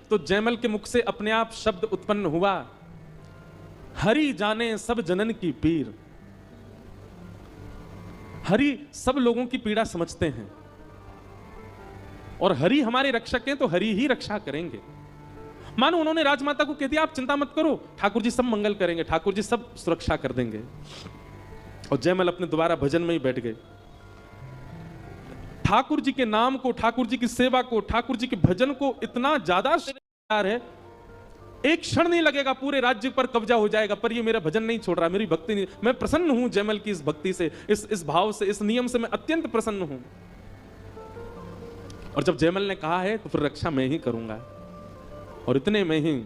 तो जयमल के मुख से अपने आप शब्द उत्पन्न हुआ, हरि जाने सब जनन की पीर। हरि सब लोगों की पीड़ा समझते हैं और हरि हमारे रक्षक हैं, तो हरि ही रक्षा करेंगे। मानो उन्होंने राजमाता को कह दिया, आप चिंता मत करो, ठाकुर जी सब मंगल करेंगे, ठाकुर जी सब सुरक्षा कर देंगे। और जयमल अपने दोबारा भजन में ही बैठ गए। ठाकुर जी के नाम को, ठाकुर जी की सेवा को, ठाकुर जी के भजन को इतना ज्यादा प्यार है, एक क्षण नहीं लगेगा पूरे राज्य पर कब्जा हो जाएगा, पर ये मेरा भजन नहीं छोड़ रहा, मेरी भक्ति नहीं। मैं प्रसन्न हूं जयमल की इस भक्ति से, इस भाव से, इस नियम से मैं अत्यंत प्रसन्न हूं। और जब जयमल ने कहा है तो फिर रक्षा मैं ही करूंगा। और इतने में ही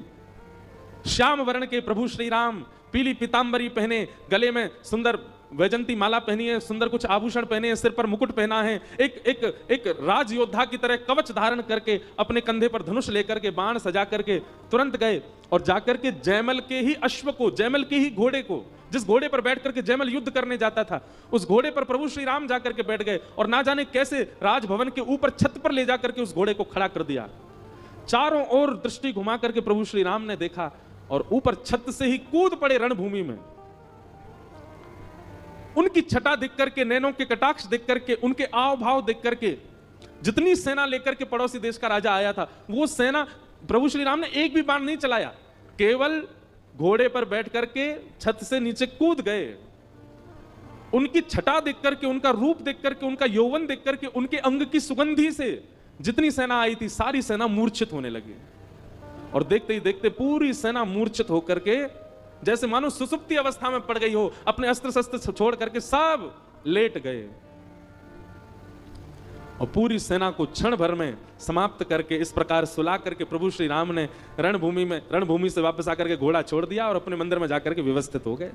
श्याम वर्ण के प्रभु श्री राम पीली पीतांबरी पहने, गले में सुंदर वैजंती माला पहनी है, सुंदर कुछ आभूषण पहने हैं, सिर पर मुकुट पहना है, एक राज योद्धा की तरह कवच धारण करके, अपने कंधे पर धनुष लेकर के, बाण सजा करके तुरंत गए और जाकर के जयमल के ही अश्व को, जयमल के ही घोड़े को, जिस घोड़े पर बैठ करके जयमल युद्ध करने जाता था, उस घोड़े पर प्रभु श्री राम जाकर के बैठ गए और ना जाने कैसे राजभवन के ऊपर छत पर ले जाकर के उस घोड़े को खड़ा कर दिया। चारों ओर दृष्टि घुमा करके प्रभु श्री राम ने देखा और ऊपर छत से ही कूद पड़े रणभूमि में। उनकी छटा देख करके, नैनों के कटाक्ष देख करके, उनके आव भाव देख करके, जितनी सेना लेकर के पड़ोसी देश का राजा आया था, वो सेना, प्रभु श्री राम ने एक भी बाण नहीं चलाया, केवल घोड़े पर बैठ करके छत से नीचे कूद गए। उनकी छटा देख करके, उनका रूप देख करके, उनका यौवन देख करके, उनके अंग की सुगंधी से जितनी सेना आई थी, सारी सेना मूर्छित होने लगी। और देखते ही देखते पूरी सेना मूर्छित होकर के, जैसे मानो सुसुप्ति अवस्था में पड़ गई हो, अपने अस्त्र शस्त्र छोड़ करके सब लेट गए और पूरी सेना को क्षण भर में समाप्त करके, इस प्रकार सुला करके प्रभु श्री राम ने रणभूमि से वापस आकर के घोड़ा छोड़ दिया और अपने मंदिर में जाकर के व्यवस्थित हो गए।